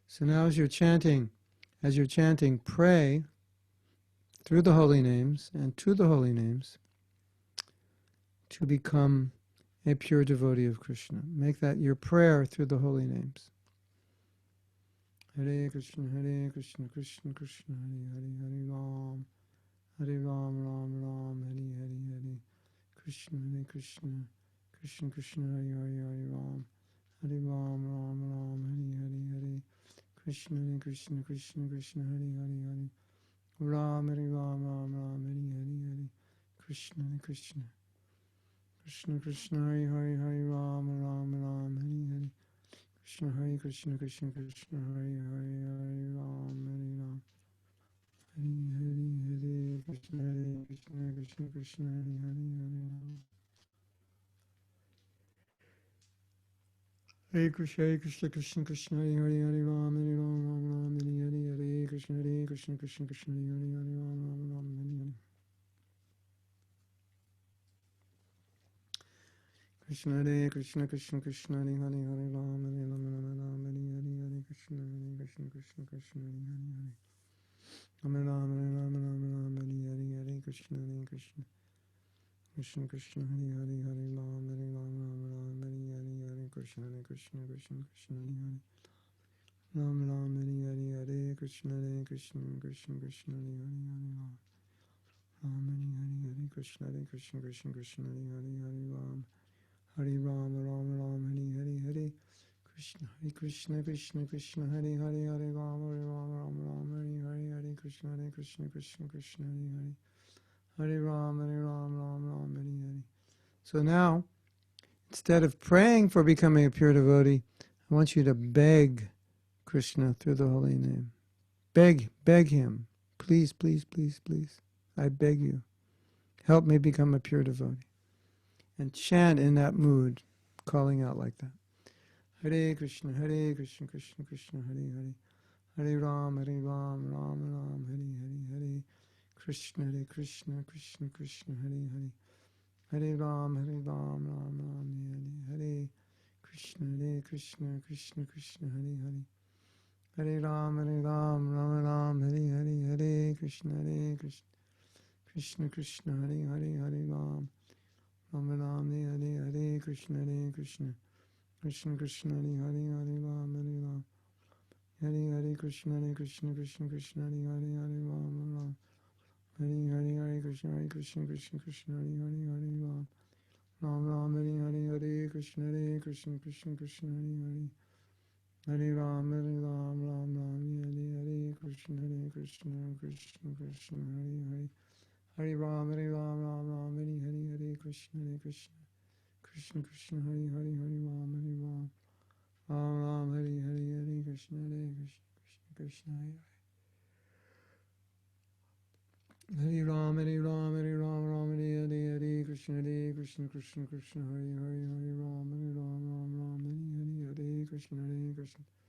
So now as you're chanting, pray through the holy names and to the holy names to become a pure devotee of Krishna. Make that your prayer through the holy names. Hare Krishna, Krishna Krishna, Hare Hare, Hare Ram, Ram, Hare Hare, Krishna, Krishna Krishna, Hare Hare, Hare Ram, Ram, Hare Hare, Krishna, Krishna Krishna, Hare Hare, Ram, Hare Ram, Ram, Hare Hare, Krishna, Krishna Krishna, Hare Hare, Hare Ram, Ram, Hare Hare, Krishna, Hare Krishna, Hare Hare, Hare Ram, Hare Hare, Krishna, Krishna, Hare Hare, Hare Ram. Hare Krishna, Krishna, Hare Hare, Hare Ram, Ram, Hare Hare, Hare Krishna, Krishna Hare Hare, Hare Ram, Hare Hare. Krishna, Krishna Hare Hare, Hare Ram, Ram, Hare Hare, Hare Krishna, Krishna Hare Hare, Hare Ram, Ram, Hare Hare, Hare Krishna, Krishna Hare Hare, Hare Ram, Ram, Hare Hare, Hare Krishna, Krishna Hare Hare, Ram, Hare Hare, Hare Krishna, Krishna Hare Hare, Hare Ram, Hare Hare, Krishna, Krishna Hare Hare, Hare Ram, Hare Ram, Ram, Hare Hare, Hare Krishna, Krishna Hare Hare, Hare Ram, Ram, Hare Hare, Hare Krishna, Krishna Hare Hare, Hare Ram, Ram, Hare Hare. So now, instead of praying for becoming a pure devotee, I want you to beg Krishna through the holy name. Beg him. Please, please, please, please. I beg you. Help me become a pure devotee. And chant in that mood, calling out like that. Hare Krishna, Krishna Hare Hare, Hare Ram, Ram, Hare Hare, Krishna, Krishna Hare Hare, Hare Ram, Ram, Hare Hare, Krishna, Krishna Hare Hare, Hare Ram, Ram, Hare Hare, Hare Krishna, Krishna Hare Hare, Hare Ram, Ram, Hare Hare, Krishna, Krishna Hare Hare, Hare Ram, Hare Hare, Krishna, Krishna Hare Hare, Hare Ram, Hare Hare, Krishna, Krishna Hare Hare, Hare Ram, Ram, Hare Hare, Krishna, Krishna Hare Hare, Hare Ram, Ram, Hare Hare, Krishna, Krishna Hare Hare, Hare Ram, Ram, Hare Hare, Krishna, Krishna Hare Hare, Hare Ram, Ram, Hare Hare, Krishna, Krishna Hare Hare. Hare Ram, Ram, Hare Hare,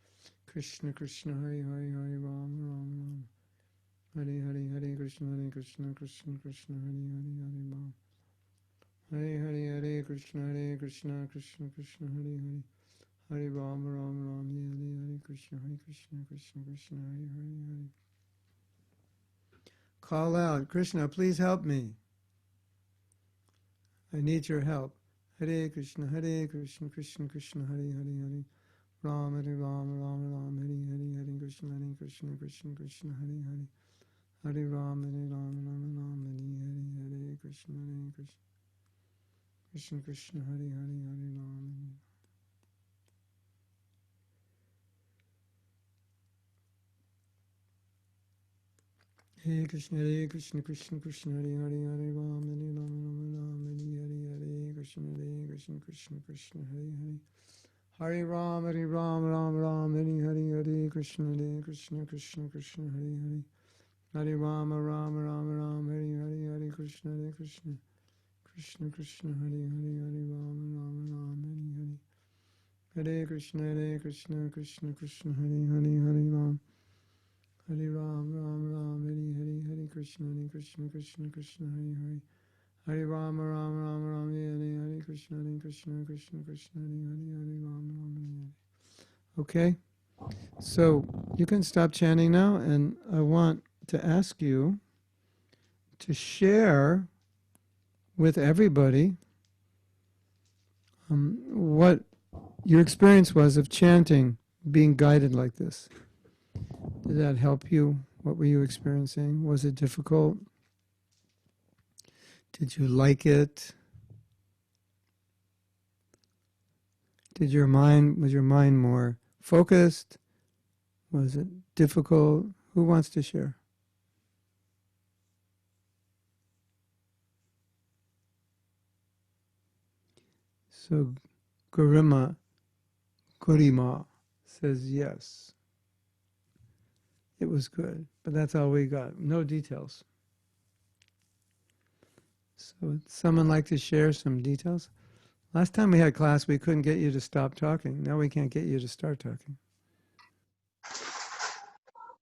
Krishna, Krishna Hare Hare, Hare Ram, Ram, Hare Hare, Krishna, Krishna Hare Hare, Hare Ram, Hare Hare, Krishna, Krishna Hare Hare, Hare Ram, Hare Hare, Krishna, Krishna Hare Hare, Hare Rama, Rama Rama, Hare Hare, Krishna, Krishna Krishna, Hare Hare. Call out, Krishna, please help me. I need your help. Hare Krishna, Krishna Krishna, Hare Hare, Hare Rama, Hare Rama, Rama Rama, Hare Hare, Hare Krishna, Krishna Krishna, Hare Hare, Hare Rama, Rama Rama, Hare Hare, Krishna, Krishna Krishna, Hare Hare, Hare Rama. Hare Krishna, Krishna Krishna, Hare Hare, Hare Rama, Rama Rama, Hare Hare, Krishna, Krishna Krishna, Hare Hare. Hare Rama, Rama Rama, Hare Hare, Krishna, Krishna Krishna, Hare Hare. Hare Rama, Rama Rama, Hare Hare, Hare Krishna, Krishna Krishna, Hare Hare, Hare Rama, Rama Rama, Hare Hare. Hare Krishna, Krishna Krishna, Hare Hare, Hare Rama. Hare Ram, Ram Ram, Hare Hare, Hare Krishna, Krishna Krishna, Hare Hare. Hare Rama, Rama Rama, Hare Hare, Krishna, Krishna Krishna, Hare Hare, Hare Rama, Rama Hare. Okay, so you can stop chanting now, and I want to ask you to share with everybody what your experience was of chanting, being guided like this. Did that help you? What were you experiencing? Was it difficult? Did you like it? Was your mind more focused? Was it difficult? Who wants to share? So Gurima says yes. It was good, but that's all we got. No details. So would someone like to share some details? Last time we had class, we couldn't get you to stop talking. Now we can't get you to start talking.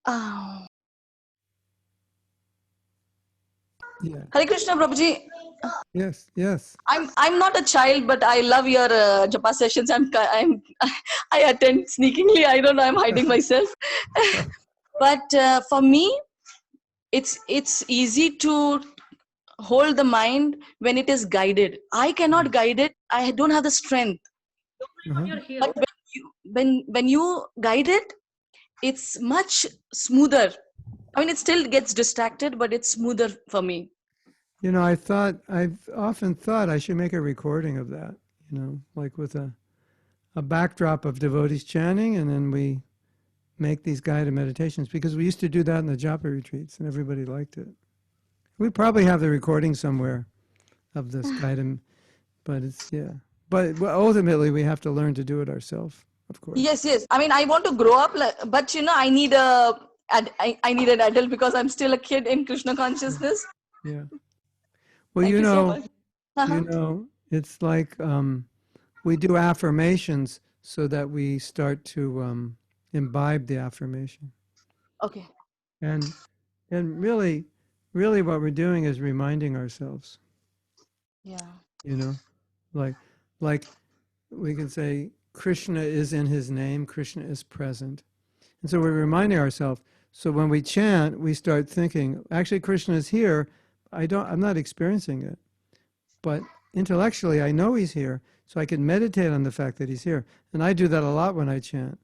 Oh. Yeah. Hare Krishna, Prabhuji. Yes. I'm not a child, but I love your Japa sessions. I attend sneakingly. I don't know. I'm hiding myself. But for me, it's easy to hold the mind when it is guided. I cannot guide it. I don't have the strength. But when you guide it, it's much smoother. I mean, it still gets distracted, but it's smoother for me. You know, I've often thought I should make a recording of that, like with a backdrop of devotees chanting, and then we make these guided meditations, because we used to do that in the Japa retreats and everybody liked it. We probably have the recording somewhere of this guided, but but ultimately we have to learn to do it ourselves, of course. Yes. I mean, I want to grow up, but I need I need an adult because I'm still a kid in Krishna consciousness. Yeah. Well, Thank you so much. It's like we do affirmations so that we start to imbibe the affirmation. Okay. And really what we're doing is reminding ourselves. Yeah. Like we can say Krishna is in his name, Krishna is present. And so we're reminding ourselves. So when we chant, we start thinking, actually Krishna is here. I'm not experiencing it. But intellectually I know he's here, so I can meditate on the fact that he's here. And I do that a lot when I chant.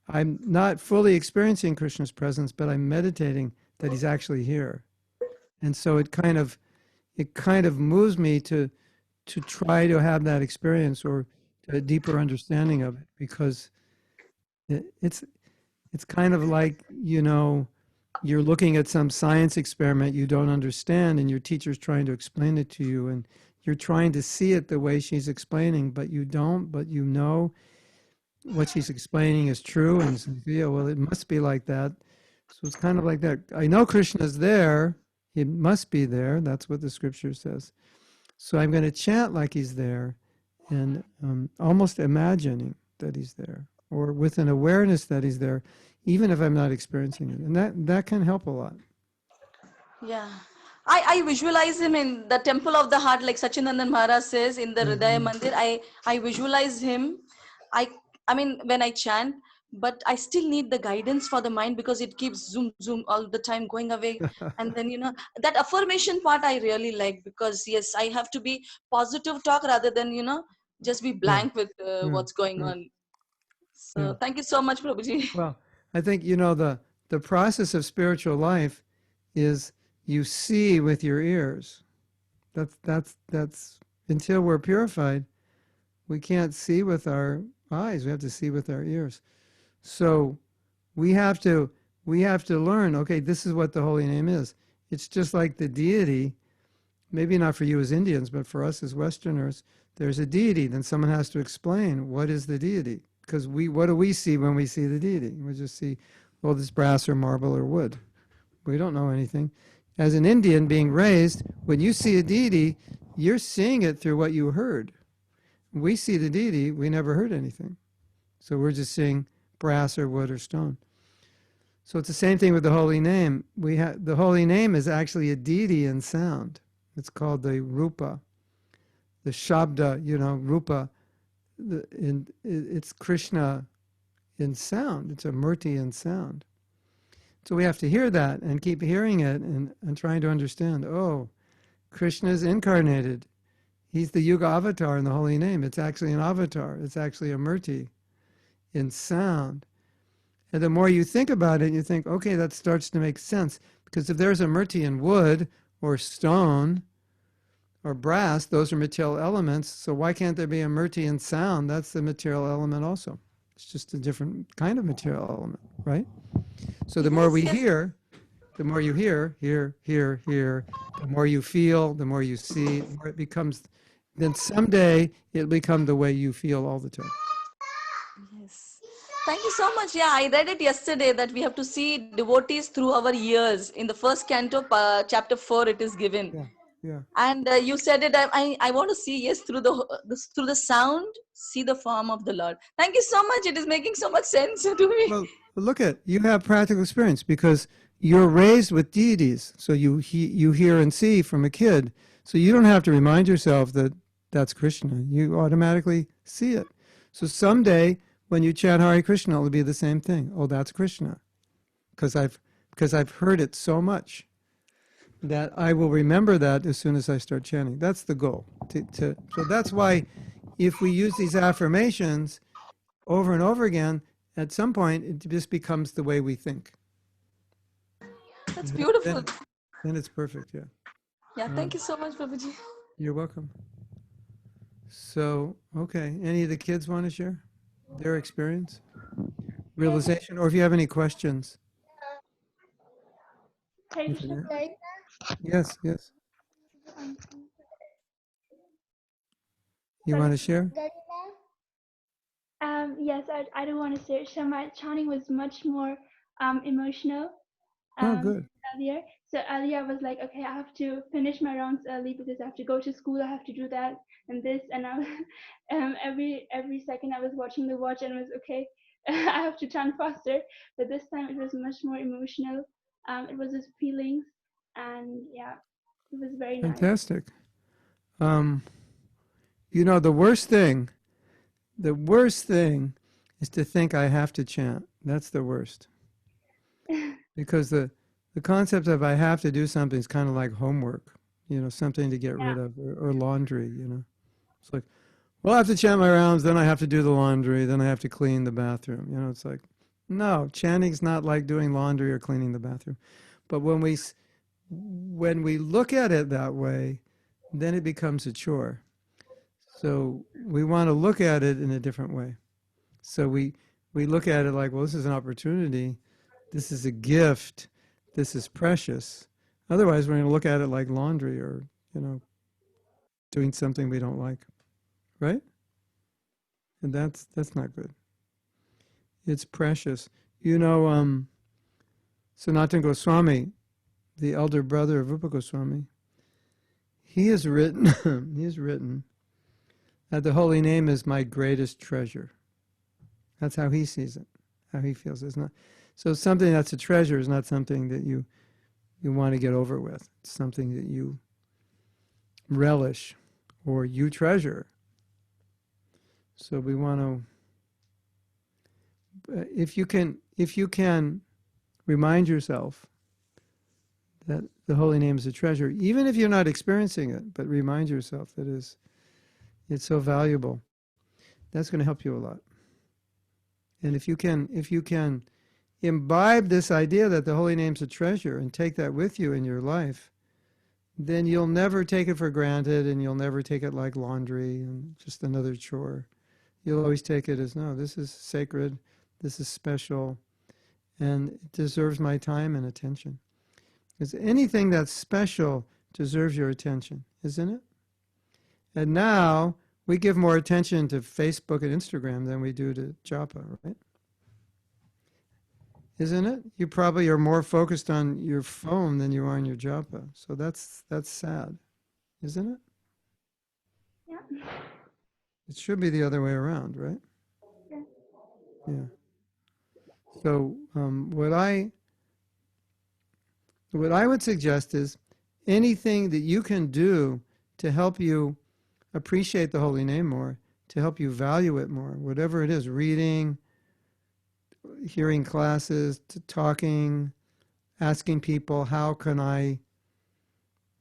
I'm not fully experiencing Krishna's presence, but I'm meditating that he's actually here. And so it kind of moves me to try to have that experience or a deeper understanding of it, because it's kind of like, you're looking at some science experiment you don't understand, and your teacher's trying to explain it to you, and you're trying to see it the way she's explaining, but you don't, but what she's explaining is true, and so, yeah, well, it must be like that. So it's kind of like that. I know Krishna's there. He must be there. That's what the scripture says. So I'm going to chant like he's there, and almost imagining that he's there, or with an awareness that he's there, even if I'm not experiencing it. And that can help a lot. Yeah. I visualize him in the temple of the heart, like Sachinandan Maharaj says in the Hridaya Mandir. I visualize him. I mean, when I chant, but I still need the guidance for the mind because it keeps zoom, zoom all the time going away. And then, that affirmation part I really like because, yes, I have to be positive talk rather than, just be Yeah, blank with yeah, what's going right, on. yeah. So thank you so much, Prabhuji. Well, I think, the process of spiritual life is you see with your ears. That's until we're purified, we can't see with our eyes. We have to see with our ears. So we have to learn, okay, this is what the holy name is. It's just like the deity, maybe not for you as Indians, but for us as Westerners, there's a deity. Then someone has to explain what is the deity. Because what do we see when we see the deity? We just see, well, this brass or marble or wood. We don't know anything. As an Indian being raised, when you see a deity, you're seeing it through what you heard. We see the deity, we never heard anything. So we're just seeing brass or wood or stone. So it's the same thing with the holy name. The holy name is actually a deity in sound. It's called the rupa, the shabda, rupa. It's Krishna in sound. It's a murti in sound. So we have to hear that and keep hearing it and trying to understand, oh, Krishna is incarnated. He's the Yuga avatar in the holy name. It's actually an avatar. It's actually a murti in sound. And the more you think about it, you think, okay, that starts to make sense. Because if there's a murti in wood or stone or brass, those are material elements. So why can't there be a murti in sound? That's the material element also. It's just a different kind of material element, right? So the more we hear, the more you hear, the more you feel, the more you see, the more it becomes, then someday it'll become the way you feel all the time. Yes. Thank you so much. Yeah, I read it yesterday that we have to see devotees through our ears. In the first canto, chapter 4, it is given. Yeah, yeah. And you said it. I want to see, yes, through the sound, see the form of the Lord. Thank you so much. It is making so much sense to me. Well, look at, you have practical experience because you're raised with deities. So you hear and see from a kid. So you don't have to remind yourself that that's Krishna. You automatically see it. So someday when you chant Hare Krishna, it'll be the same thing. Oh, that's Krishna. Because I've heard it so much that I will remember that as soon as I start chanting. That's the goal. So that's why if we use these affirmations over and over again, at some point it just becomes the way we think. That's beautiful. Then it's perfect, yeah. Yeah, thank you so much, Prabhuji. You're welcome. So, okay. Any of the kids want to share their experience, realization, or if you have any questions? Yes, yes. You want to share? Yes, I do want to say. So my chanting was much more emotional Oh, good. earlier. So earlier I was like, okay, I have to finish my rounds early because I have to go to school. I have to do that and this, and I was every second I was watching the watch and it was okay. I have to chant faster. But this time it was much more emotional. It was just feelings, and yeah, it was very nice. Fantastic. The worst thing is to think I have to chant. That's the worst. Because the concept of I have to do something is kind of like homework, something to get rid of, or laundry, It's like, well, I have to chant my rounds, then I have to do the laundry, then I have to clean the bathroom. It's like, no, chanting's not like doing laundry or cleaning the bathroom. But when we look at it that way, then it becomes a chore. So we want to look at it in a different way. So we look at it like, well, this is an opportunity. This is a gift. This is precious. Otherwise, we're going to look at it like laundry or, doing something we don't like. Right? And that's not good. It's precious. Sanatana Goswami, the elder brother of Rupa Goswami, he has written that the holy name is my greatest treasure. That's how he sees it, how he feels. It's not so something that's a treasure is not something that you want to get over with. It's something that you relish or you treasure. So we want to if you can remind yourself that the holy name is a treasure, even if you're not experiencing it, but remind yourself that it's so valuable. That's going to help you a lot. And if you can imbibe this idea that the holy name's a treasure and take that with you in your life, then you'll never take it for granted, and you'll never take it like laundry and just another chore. You'll always take it as, no, this is sacred, this is special, and it deserves my time and attention. Because anything that's special deserves your attention, isn't it? And now we give more attention to Facebook and Instagram than we do to Japa, right? Isn't it? You probably are more focused on your phone than you are on your japa. So that's sad, isn't it? Yeah. It should be the other way around, right? Yeah. Yeah. So what I would suggest is anything that you can do to help you appreciate the holy name more, to help you value it more, whatever it is, reading, hearing classes, to talking, asking people, how can I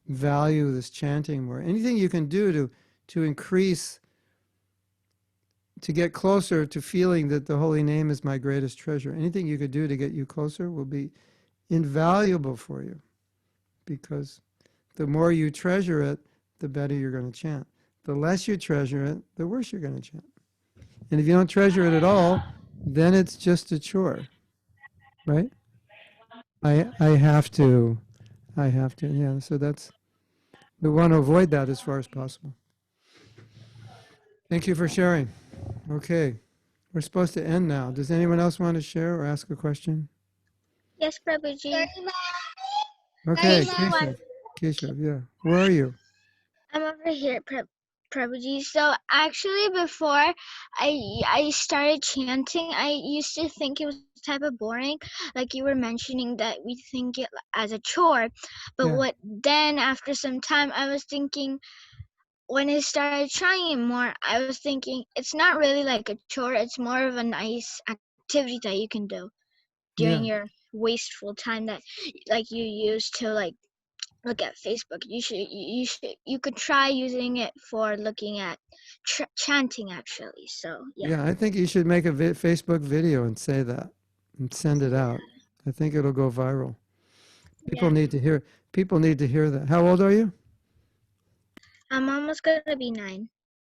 value this chanting more? Anything you can do to increase, to get closer to feeling that the holy name is my greatest treasure. Anything you could do to get you closer will be invaluable for you, because the more you treasure it, the better you're going to chant. The less you treasure it, the worse you're going to chant. And if you don't treasure it at all, then it's just a chore, right? I have to, yeah. So we want to avoid that as far as possible. Thank you for sharing. Okay, we're supposed to end now. Does anyone else want to share or ask a question? Yes, Prabhuji. Okay, Keshav. Keshav, yeah. Where are you? I'm over here, Prabhuji. So actually, before I started chanting, I used to think it was type of boring, like you were mentioning that we think it as a chore. But Yeah. then after some time, I was thinking, when I started trying it more, I was thinking it's not really like a chore. It's more of a nice activity that you can do during Yeah. your wasteful time that like you use to like look at Facebook. You could try using it for looking at chanting actually. So yeah. Yeah, I think you should make a Facebook video and say that and send it out. I think it'll go viral. People Yeah. need to hear. People need to hear that. How old are you? I'm almost gonna be 9.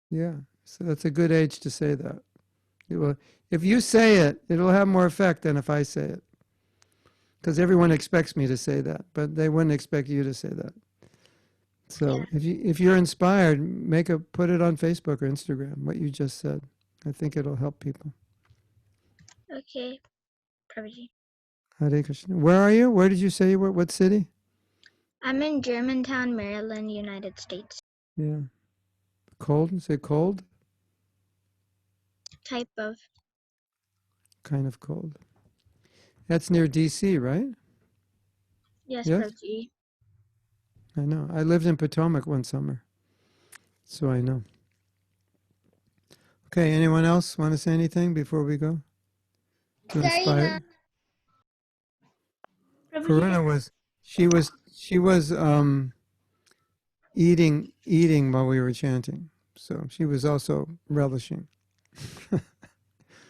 Yeah, so that's a good age to say that. If you say it, it'll have more effect than if I say it. Because everyone expects me to say that, but they wouldn't expect you to say that. So if you're inspired, put it on Facebook or Instagram, what you just said. I think it'll help people. Okay, Prabhuji. Hare Krishna. Where are you? Where did you say you were? What city? I'm in Germantown, Maryland, United States. Yeah. Cold? Is it cold? Type of. Kind of cold. That's near DC, right? Yes, Yes? Prabhuji. I know. I lived in Potomac one summer, so I know. Okay, anyone else want to say anything before we go? To inspire? Karuna was eating while we were chanting, so she was also relishing.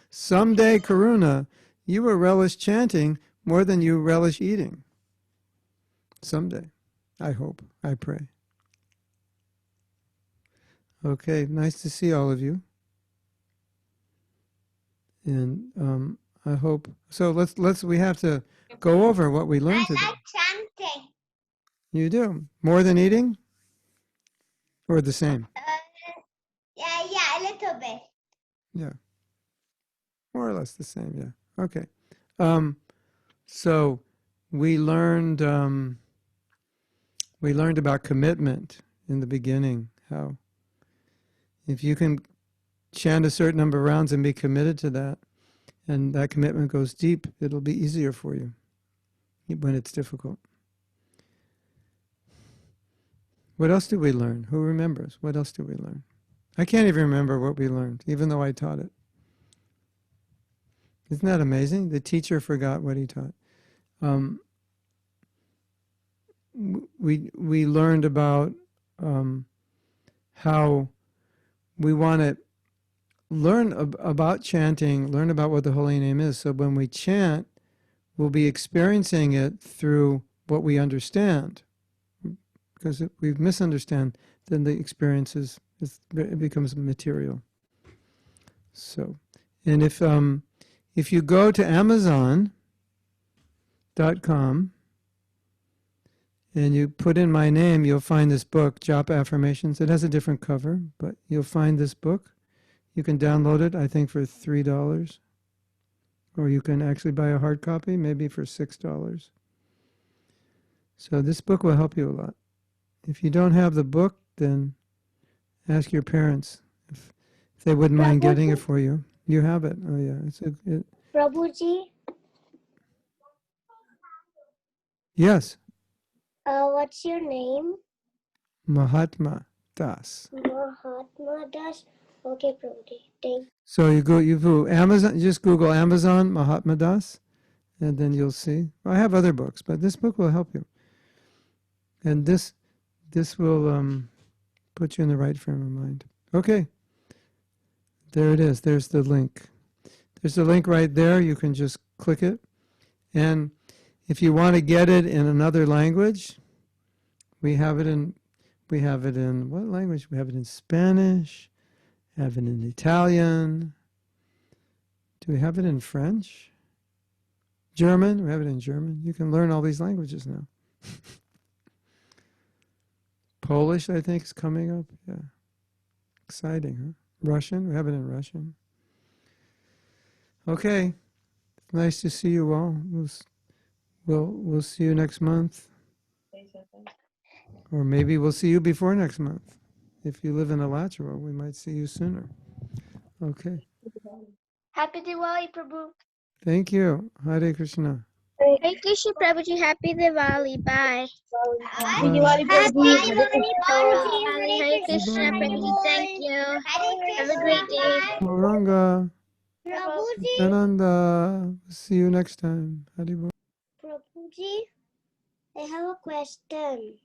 Someday, Karuna, you will relish chanting more than you relish eating. Someday, I hope, I pray. Okay, nice to see all of you. And I hope so. We have to go over what we learned today. I like chanting. You do more than eating, or the same? Yeah, a little bit. Yeah, more or less the same. Yeah. Okay. So we learned about commitment in the beginning. How if you can chant a certain number of rounds and be committed to that, and that commitment goes deep, it'll be easier for you when it's difficult. What else did we learn? Who remembers? What else did we learn? I can't even remember what we learned, even though I taught it. Isn't that amazing? The teacher forgot what he taught. We learned about how we want to learn about chanting, learn about what the holy name is. So when we chant, we'll be experiencing it through what we understand. Because if we misunderstand, then the experience it becomes material. So, and if you go to Amazon.com and you put in my name, you'll find this book, Japa Affirmations. It has a different cover, but you'll find this book. You can download it, I think, for $3. Or you can actually buy a hard copy, maybe for $6. So this book will help you a lot. If you don't have the book, then ask your parents if they wouldn't mind getting it for you. You have it. Oh yeah, Prabhuji, yes, what's your name? Mahatma Das. Mahatma Das. Okay, Prabhuji. Thank So you go Amazon. You just Google Amazon Mahatma Das, and then you'll see. Well, I have other books, but this book will help you. And this will put you in the right frame of mind. Okay. There it is. There's the link. There's the link right there. You can just click it. And if you want to get it in another language, we have it in what language? We have it in Spanish, have it in Italian. Do we have it in French? German? We have it in German. You can learn all these languages now. Polish, I think, is coming up. Yeah. Exciting, huh? Russian? We have it in Russian. Okay. Nice to see you all. We'll see you next month. Or maybe we'll see you before next month. If you live in Alachua, we might see you sooner. Okay. Happy Diwali, Prabhu. Thank you. Hare Krishna. Hare Krishna Prabhuji, happy Diwali. Bye. Happy Diwali, Prabhuji. Hare Krishna Prabhuji, thank you. Have a great day. Gauranga, Prabhuji. Ananda. See you next time. Hare Bol. Prabhuji, I have a question.